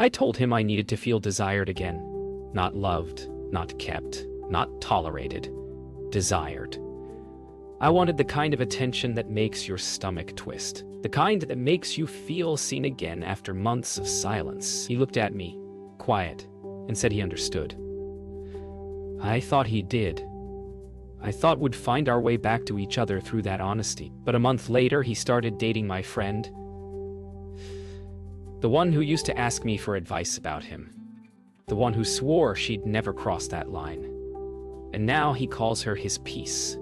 I told him I needed to feel desired again. Not loved, not kept, not tolerated. Desired. I wanted the kind of attention that makes your stomach twist. The kind that makes you feel seen again after months of silence. He looked at me, quiet, and said he understood. I thought he did. I thought we'd find our way back to each other through that honesty. But a month later, he started dating my friend. The one who used to ask me for advice about him. The one who swore she'd never cross that line. And now he calls her his peace.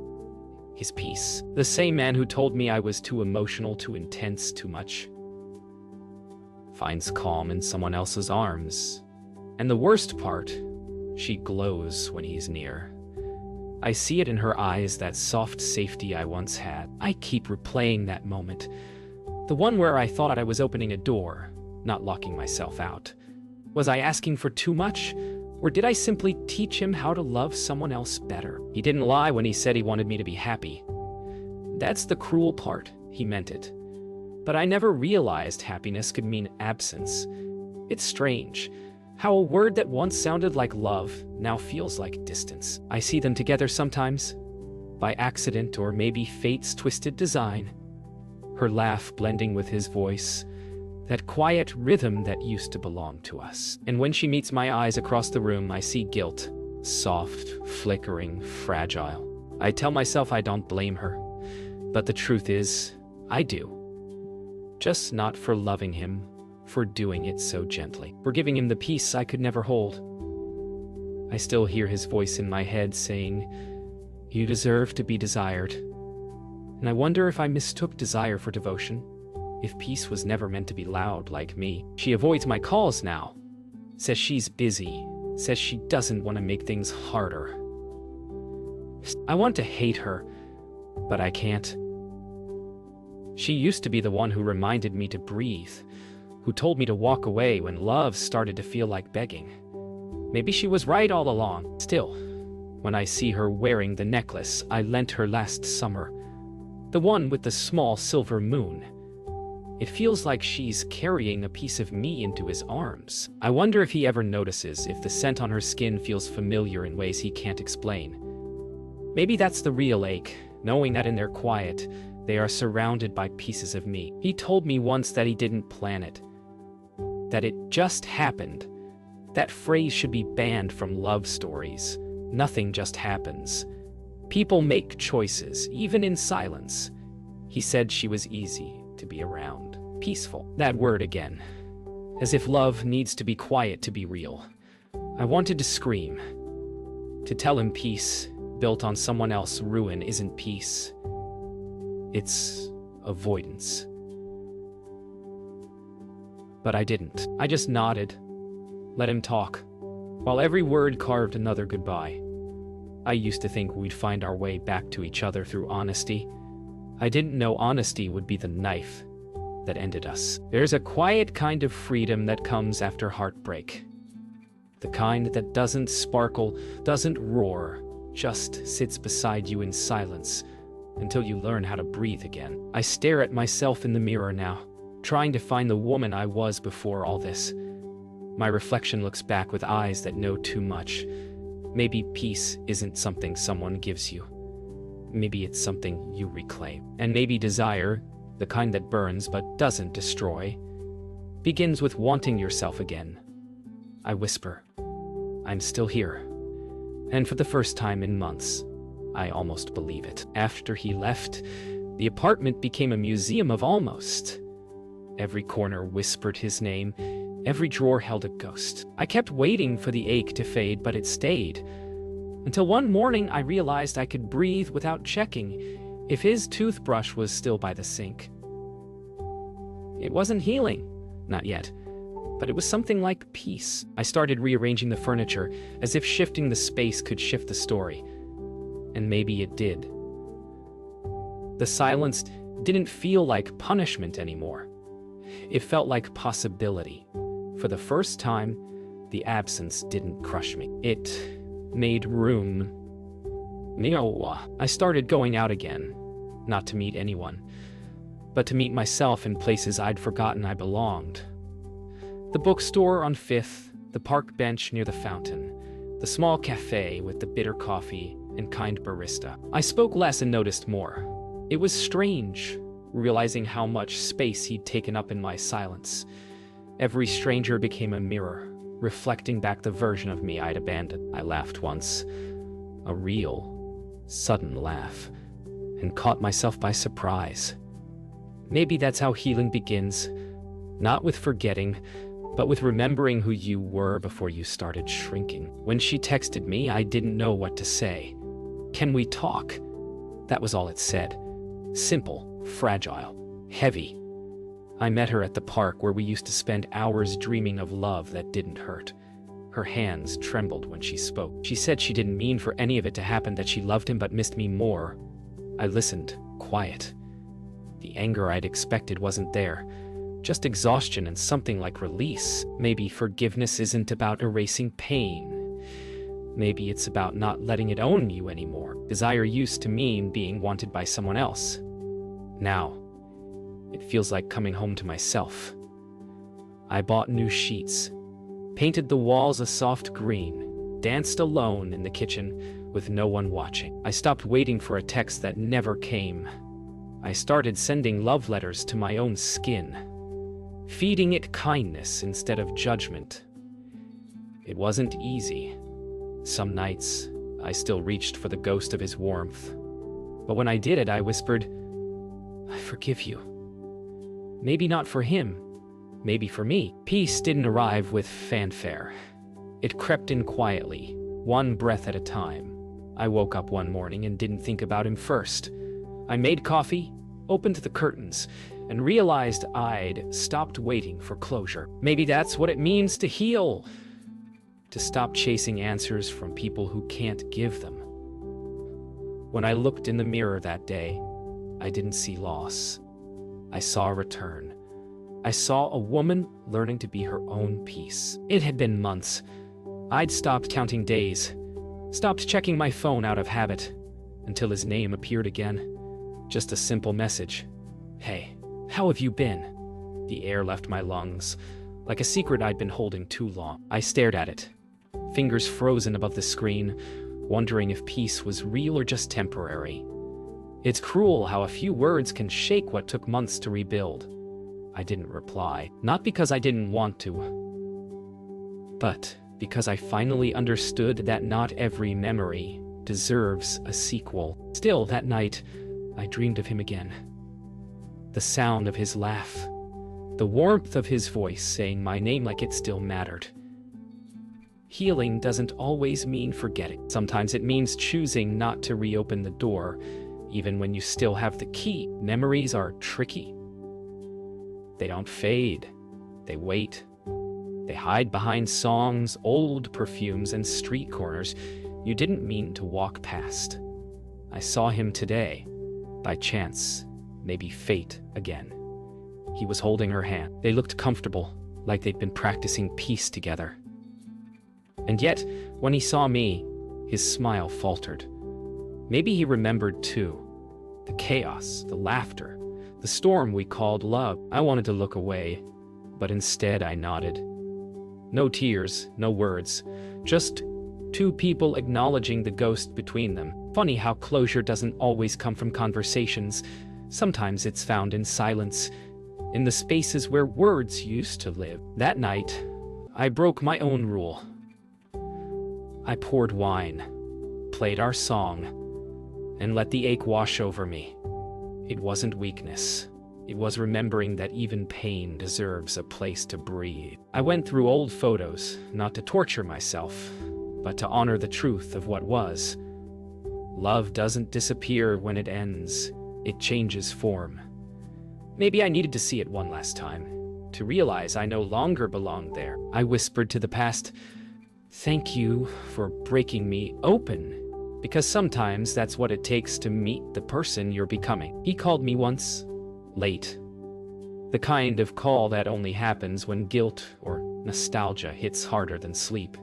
His peace. The same man who told me I was too emotional, too intense, too much. Finds calm in someone else's arms. And the worst part, she glows when he's near. I see it in her eyes, that soft safety I once had. I keep replaying that moment. The one where I thought I was opening a door, not locking myself out. Was I asking for too much? Or did I simply teach him how to love someone else better? He didn't lie when he said he wanted me to be happy. That's the cruel part. He meant it. But I never realized happiness could mean absence. It's strange how a word that once sounded like love now feels like distance. I see them together sometimes, by accident or maybe fate's twisted design. Her laugh blending with his voice, that quiet rhythm that used to belong to us. And when she meets my eyes across the room, I see guilt, soft, flickering, fragile. I tell myself I don't blame her, but the truth is, I do. Just not for loving him, for doing it so gently, for giving him the peace I could never hold. I still hear his voice in my head saying, "You deserve to be desired." And I wonder if I mistook desire for devotion. If peace was never meant to be loud like me. She avoids my calls now. Says she's busy. Says she doesn't want to make things harder. I want to hate her, but I can't. She used to be the one who reminded me to breathe, who told me to walk away when love started to feel like begging. Maybe she was right all along. Still, when I see her wearing the necklace I lent her last summer, the one with the small silver moon, it feels like she's carrying a piece of me into his arms. I wonder if he ever notices if the scent on her skin feels familiar in ways he can't explain. Maybe that's the real ache, knowing that in their quiet, they are surrounded by pieces of me. He told me once that he didn't plan it, that it just happened. That phrase should be banned from love stories. Nothing just happens. People make choices, even in silence. He said she was easy to be around. Peaceful. That word again. As if love needs to be quiet to be real. I wanted to scream. To tell him peace, built on someone else's ruin, isn't peace. It's avoidance. But I didn't. I just nodded. Let him talk, while every word carved another goodbye. I used to think we'd find our way back to each other through honesty. I didn't know honesty would be the knife that ended us. There's a quiet kind of freedom that comes after heartbreak. The kind that doesn't sparkle, doesn't roar, just sits beside you in silence until you learn how to breathe again. I stare at myself in the mirror now, trying to find the woman I was before all this. My reflection looks back with eyes that know too much. Maybe peace isn't something someone gives you. Maybe it's something you reclaim. And maybe desire, the kind that burns but doesn't destroy, begins with wanting yourself again. I whisper, I'm still here. And for the first time in months, I almost believe it. After he left, the apartment became a museum of almost. Every corner whispered his name. Every drawer held a ghost. I kept waiting for the ache to fade, but it stayed. Until one morning I realized I could breathe without checking if his toothbrush was still by the sink. It wasn't healing, not yet, but it was something like peace. I started rearranging the furniture, as if shifting the space could shift the story. And maybe it did. The silence didn't feel like punishment anymore. It felt like possibility. For the first time, the absence didn't crush me. It made room. I started going out again, not to meet anyone, but to meet myself in places I'd forgotten I belonged. The bookstore on 5th, the park bench near the fountain, the small cafe with the bitter coffee and kind barista. I spoke less and noticed more. It was strange, realizing how much space he'd taken up in my silence. Every stranger became a mirror, reflecting back the version of me I'd abandoned. I laughed once, a real, sudden laugh, and caught myself by surprise. Maybe that's how healing begins, not with forgetting, but with remembering who you were before you started shrinking. When she texted me, I didn't know what to say. "Can we talk?" That was all it said. Simple, fragile, heavy. I met her at the park where we used to spend hours dreaming of love that didn't hurt. Her hands trembled when she spoke. She said she didn't mean for any of it to happen, that she loved him but missed me more. I listened, quiet. The anger I'd expected wasn't there. Just exhaustion and something like release. Maybe forgiveness isn't about erasing pain. Maybe it's about not letting it own you anymore. Desire used to mean being wanted by someone else. Now, it feels like coming home to myself. I bought new sheets, painted the walls a soft green, danced alone in the kitchen with no one watching. I stopped waiting for a text that never came. I started sending love letters to my own skin, feeding it kindness instead of judgment. It wasn't easy. Some nights, I still reached for the ghost of his warmth. But when I did it, I whispered, "I forgive you." Maybe not for him, maybe for me. Peace didn't arrive with fanfare. It crept in quietly, one breath at a time. I woke up one morning and didn't think about him first. I made coffee, opened the curtains, and realized I'd stopped waiting for closure. Maybe that's what it means to heal. To stop chasing answers from people who can't give them. When I looked in the mirror that day, I didn't see loss. I saw a return. I saw a woman learning to be her own peace. It had been months. I'd stopped counting days, stopped checking my phone out of habit, until his name appeared again. Just a simple message. "Hey, how have you been?" The air left my lungs, like a secret I'd been holding too long. I stared at it, fingers frozen above the screen, wondering if peace was real or just temporary. It's cruel how a few words can shake what took months to rebuild. I didn't reply, not because I didn't want to, but because I finally understood that not every memory deserves a sequel. Still, that night, I dreamed of him again. The sound of his laugh, the warmth of his voice saying my name like it still mattered. Healing doesn't always mean forgetting. Sometimes it means choosing not to reopen the door, even when you still have the key. Memories are tricky. They don't fade. They wait. They hide behind songs, old perfumes, and street corners you didn't mean to walk past. I saw him today, by chance, maybe fate again. He was holding her hand. They looked comfortable, like they'd been practicing peace together. And yet, when he saw me, his smile faltered. Maybe he remembered too. The chaos, the laughter, the storm we called love. I wanted to look away, but instead I nodded. No tears, no words, just two people acknowledging the ghost between them. Funny how closure doesn't always come from conversations. Sometimes it's found in silence, in the spaces where words used to live. That night, I broke my own rule. I poured wine, played our song, and let the ache wash over me. It wasn't weakness. It was remembering that even pain deserves a place to breathe. I went through old photos, not to torture myself, but to honor the truth of what was. Love doesn't disappear when it ends. It changes form. Maybe I needed to see it one last time, to realize I no longer belonged there. I whispered to the past, "Thank you for breaking me open," because sometimes that's what it takes to meet the person you're becoming. He called me once, late. The kind of call that only happens when guilt or nostalgia hits harder than sleep.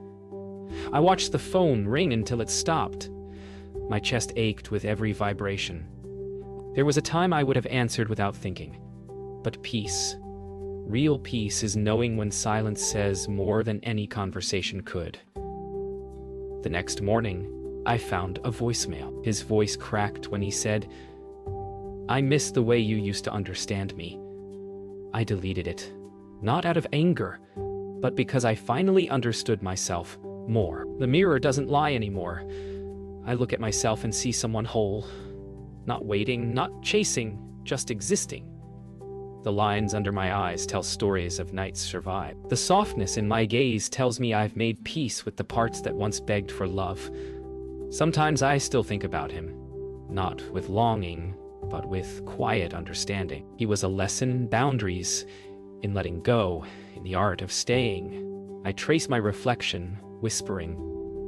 I watched the phone ring until it stopped. My chest ached with every vibration. There was a time I would have answered without thinking. But peace, Real peace is knowing when silence says more than any conversation could. The next morning, I found a voicemail. His voice cracked when he said, "I miss the way you used to understand me." I deleted it, not out of anger, but because I finally understood myself more. The mirror doesn't lie anymore. I look at myself and see someone whole, not waiting, not chasing, just existing. The lines under my eyes tell stories of nights survived. The softness in my gaze tells me I've made peace with the parts that once begged for love. Sometimes I still think about him, not with longing, but with quiet understanding. He was a lesson in boundaries, in letting go, in the art of staying. I trace my reflection, whispering,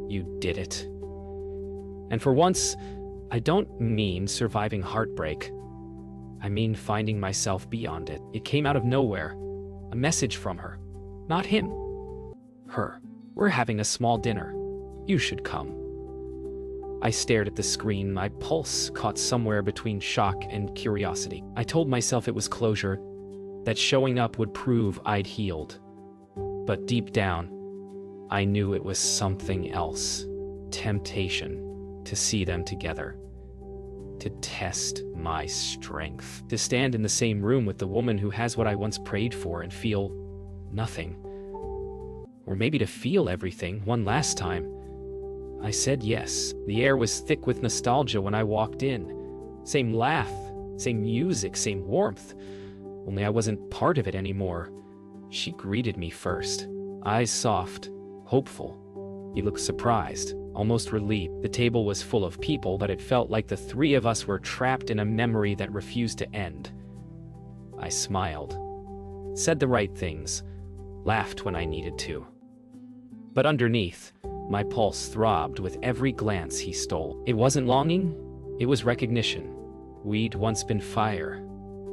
"You did it." And for once, I don't mean surviving heartbreak. I mean finding myself beyond it. It came out of nowhere. A message from her. Not him. Her. "We're having a small dinner. You should come." I stared at the screen, my pulse caught somewhere between shock and curiosity. I told myself it was closure, that showing up would prove I'd healed. But deep down, I knew it was something else. Temptation to see them together. To test my strength. To stand in the same room with the woman who has what I once prayed for and feel nothing. Or maybe to feel everything one last time. I said yes. The air was thick with nostalgia when I walked in. Same laugh, same music, same warmth. Only I wasn't part of it anymore. She greeted me first. Eyes soft, hopeful. He looked surprised, almost relieved. The table was full of people, but it felt like the three of us were trapped in a memory that refused to end. I smiled, said the right things, laughed when I needed to. But underneath, my pulse throbbed with every glance he stole. It wasn't longing, it was recognition. We'd once been fire.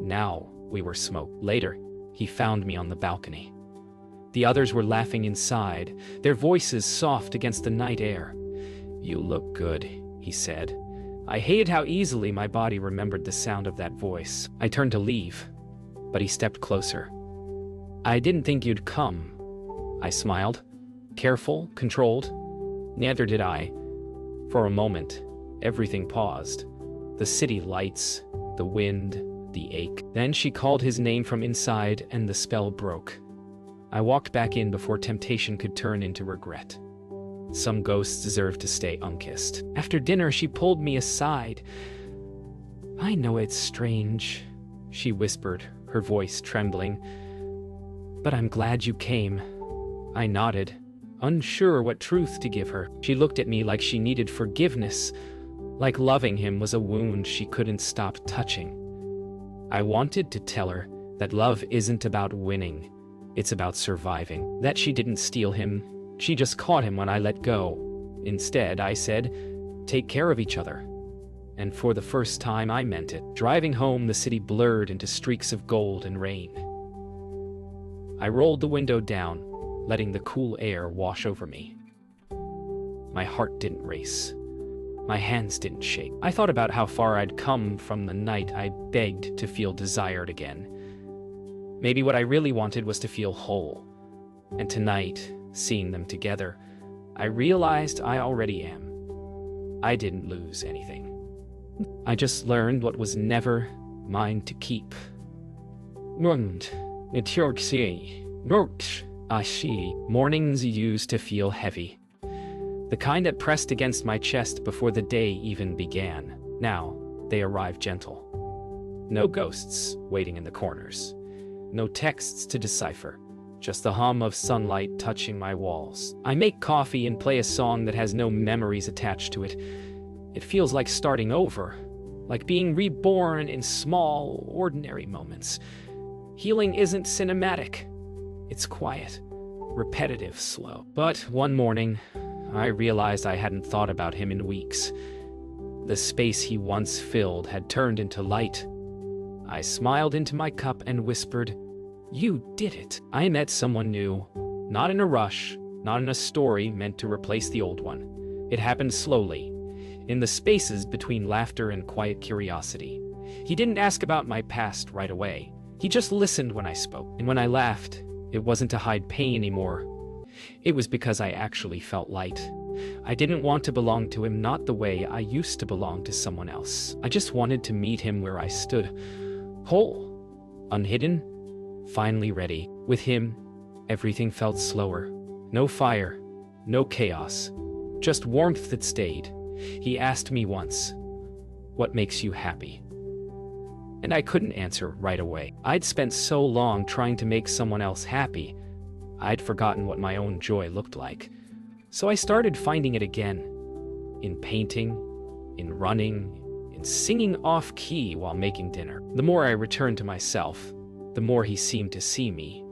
Now we were smoke. Later, he found me on the balcony. The others were laughing inside, their voices soft against the night air. "You look good," he said. I hated how easily my body remembered the sound of that voice. I turned to leave, but he stepped closer. "I didn't think you'd come," I smiled. Careful, controlled. Neither did I. For a moment, everything paused. The city lights, the wind, the ache. Then she called his name from inside and the spell broke. I walked back in before temptation could turn into regret. Some ghosts deserve to stay unkissed. After dinner, she pulled me aside. "I know it's strange," she whispered, her voice trembling. "But I'm glad you came." I nodded, unsure what truth to give her. She looked at me like she needed forgiveness, like loving him was a wound she couldn't stop touching. I wanted to tell her that love isn't about winning, it's about surviving. That she didn't steal him, she just caught him when I let go. Instead, I said, "Take care of each other." And for the first time, I meant it. Driving home, the city blurred into streaks of gold and rain. I rolled the window down, letting the cool air wash over me. My heart didn't race. My hands didn't shake. I thought about how far I'd come from the night I begged to feel desired again. Maybe what I really wanted was to feel whole. And tonight, seeing them together, I realized I already am. I didn't lose anything. I just learned what was never mine to keep. Mornings used to feel heavy. The kind that pressed against my chest before the day even began. Now, they arrive gentle. No ghosts waiting in the corners. No texts to decipher. Just the hum of sunlight touching my walls. I make coffee and play a song that has no memories attached to it. It feels like starting over, like being reborn in small, ordinary moments. Healing isn't cinematic. It's quiet, repetitive, slow. But one morning, I realized I hadn't thought about him in weeks. The space he once filled had turned into light. I smiled into my cup and whispered, "You did it." I met someone new, not in a rush, not in a story meant to replace the old one. It happened slowly, in the spaces between laughter and quiet curiosity. He didn't ask about my past right away. He just listened when I spoke, and when I laughed, it wasn't to hide pain anymore. It was because I actually felt light. I didn't want to belong to him, not the way I used to belong to someone else. I just wanted to meet him where I stood, whole, unhidden, finally ready. With him, everything felt slower. No fire, no chaos, just warmth that stayed. He asked me once, "What makes you happy?" And I couldn't answer right away. I'd spent so long trying to make someone else happy, I'd forgotten what my own joy looked like. So I started finding it again, in painting, in running, in singing off-key while making dinner. The more I returned to myself, the more he seemed to see me.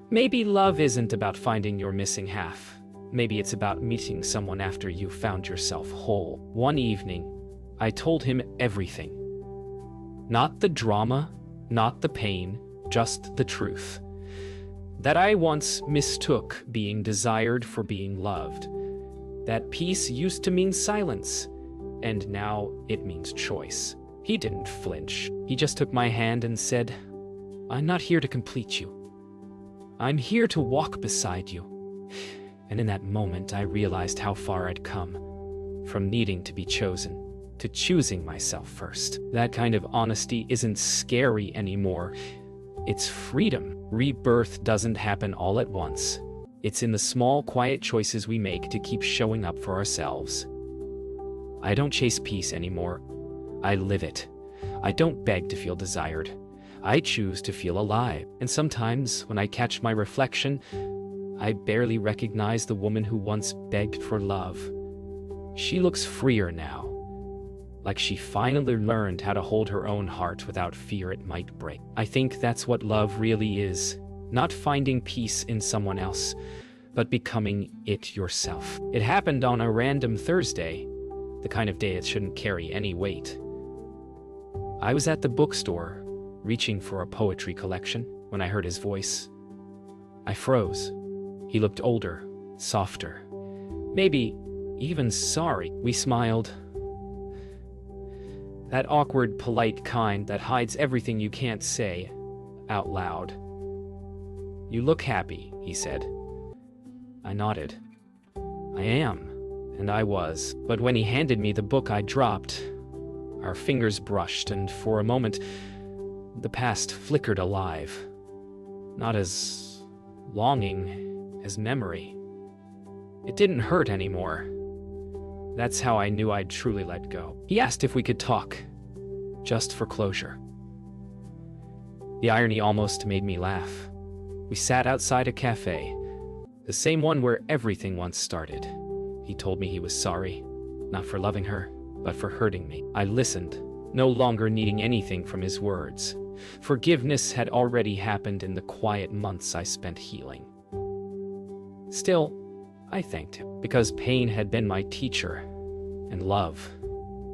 Maybe love isn't about finding your missing half. Maybe it's about meeting someone after you found yourself whole. One evening, I told him everything. Not the drama, not the pain, just the truth. That I once mistook being desired for being loved. That peace used to mean silence, and now it means choice. He didn't flinch. He just took my hand and said, "I'm not here to complete you. I'm here to walk beside you." And in that moment, I realized how far I'd come, from needing to be chosen to choosing myself first. That kind of honesty isn't scary anymore. It's freedom. Rebirth doesn't happen all at once. It's in the small, quiet choices we make to keep showing up for ourselves. I don't chase peace anymore. I live it. I don't beg to feel desired. I choose to feel alive. And sometimes, when I catch my reflection, I barely recognize the woman who once begged for love. She looks freer now, like she finally learned how to hold her own heart without fear it might break. I think that's what love really is, not finding peace in someone else, but becoming it yourself. It happened on a random Thursday, the kind of day it shouldn't carry any weight. I was at the bookstore, reaching for a poetry collection, when I heard his voice. I froze. He looked older, softer, maybe even sorry. We smiled. That awkward, polite kind that hides everything you can't say out loud. "You look happy," he said. I nodded. "I am," and I was. But when he handed me the book, I dropped. Our fingers brushed, and for a moment, the past flickered alive. Not as longing as memory. It didn't hurt anymore. That's how I knew I'd truly let go. He asked if we could talk, just for closure. The irony almost made me laugh. We sat outside a cafe, the same one where everything once started. He told me he was sorry, not for loving her, but for hurting me. I listened, no longer needing anything from his words. Forgiveness had already happened in the quiet months I spent healing. Still, I thanked him, because pain had been my teacher, and love,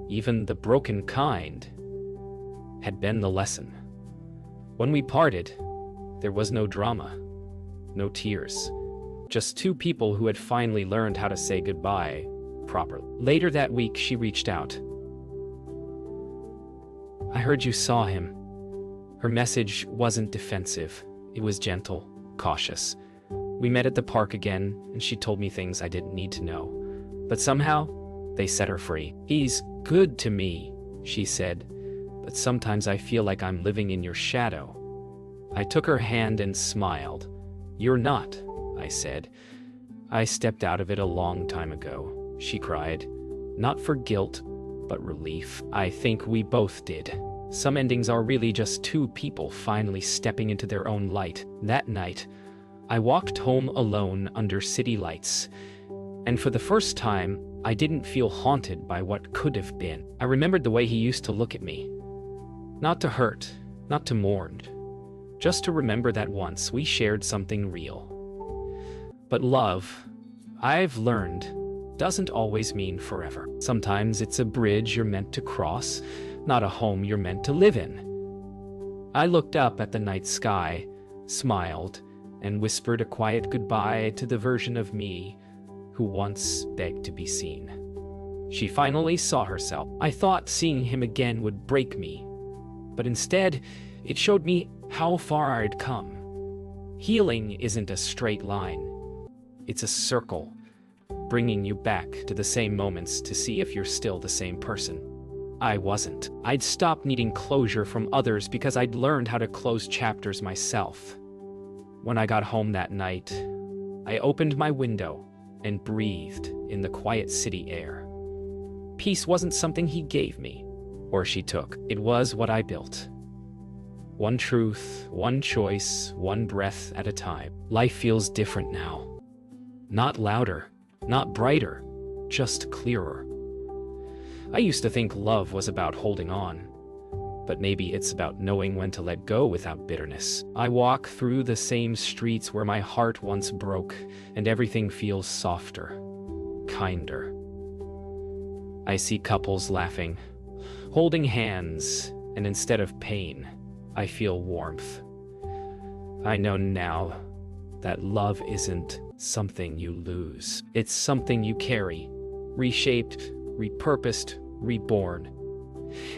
even the broken kind, had been the lesson. When we parted, there was no drama, no tears, just two people who had finally learned how to say goodbye properly. Later that week, she reached out. "I heard you saw him." Her message wasn't defensive. It was gentle, cautious. We met at the park again, and she told me things I didn't need to know. But somehow, they set her free. "He's good to me," she said, "but sometimes I feel like I'm living in your shadow." I took her hand and smiled. "You're not," I said. "I stepped out of it a long time ago," she cried. "Not for guilt, but relief." I think we both did. Some endings are really just two people finally stepping into their own light. That night, I walked home alone under city lights, and for the first time, I didn't feel haunted by what could have been. I remembered the way he used to look at me. Not to hurt, not to mourn, just to remember that once we shared something real. But love, I've learned, doesn't always mean forever. Sometimes it's a bridge you're meant to cross, not a home you're meant to live in. I looked up at the night sky, smiled, and whispered a quiet goodbye to the version of me who once begged to be seen. She finally saw herself. I thought seeing him again would break me, but instead, It showed me how far I'd come. Healing isn't a straight line. It's a circle, bringing you back to the same moments to see if you're still the same person. I wasn't. I'd stopped needing closure from others because I'd learned how to close chapters myself. When I got home that night, I opened my window and breathed in the quiet city air. Peace wasn't something he gave me, or she took. It was what I built. One truth, one choice, one breath at a time. Life feels different now. Not louder, not brighter, just clearer. I used to think love was about holding on, but maybe it's about knowing when to let go without bitterness. I walk through the same streets where my heart once broke, and everything feels softer, kinder. I see couples laughing, holding hands, and instead of pain, I feel warmth. I know now that love isn't something you lose. It's something you carry, reshaped, repurposed, reborn.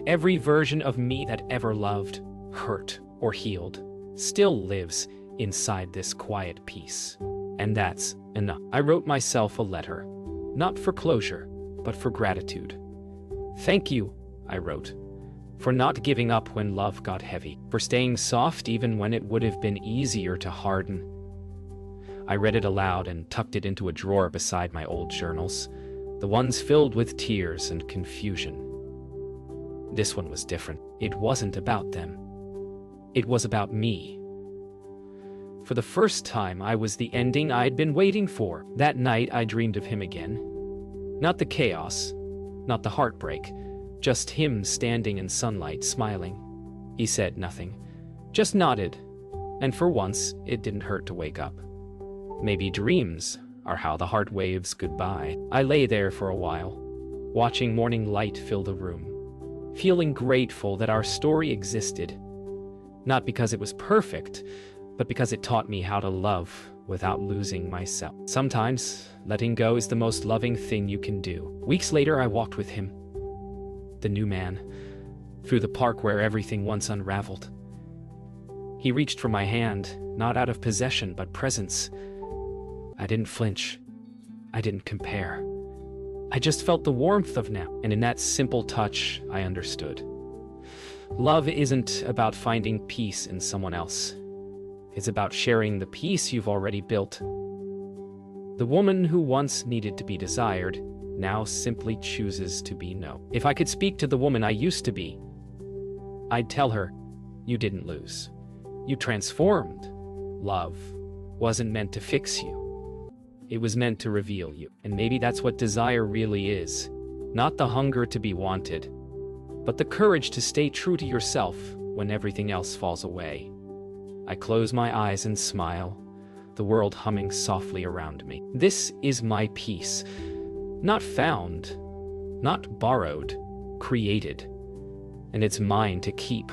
Every version of me that ever loved, hurt, or healed still lives inside this quiet peace. And that's enough. I wrote myself a letter, not for closure, but for gratitude. Thank you, I wrote, for not giving up when love got heavy, for staying soft even when it would have been easier to harden. I read it aloud and tucked it into a drawer beside my old journals, the ones filled with tears and confusion. This one was different. It wasn't about them. It was about me. For the first time, I was the ending I'd been waiting for. That night, I dreamed of him again. Not the chaos, not the heartbreak, just him standing in sunlight, smiling. He said nothing, just nodded, and for once, it didn't hurt to wake up. Maybe dreams are how the heart waves goodbye. I lay there for a while, watching morning light fill the room, feeling grateful that our story existed, not because it was perfect, but because it taught me how to love without losing myself. Sometimes, letting go is the most loving thing you can do. Weeks later, I walked with him, the new man, through the park where everything once unraveled. He reached for my hand, not out of possession, but presence. I didn't flinch. I didn't compare. I just felt the warmth of now, and in that simple touch, I understood. Love isn't about finding peace in someone else. It's about sharing the peace you've already built. The woman who once needed to be desired now simply chooses to be no. If I could speak to the woman I used to be, I'd tell her, you didn't lose. You transformed. Love wasn't meant to fix you. It was meant to reveal you. And maybe that's what desire really is. Not the hunger to be wanted, but the courage to stay true to yourself when everything else falls away. I close my eyes and smile, the world humming softly around me. This is my peace. Not found, not borrowed, created. And it's mine to keep.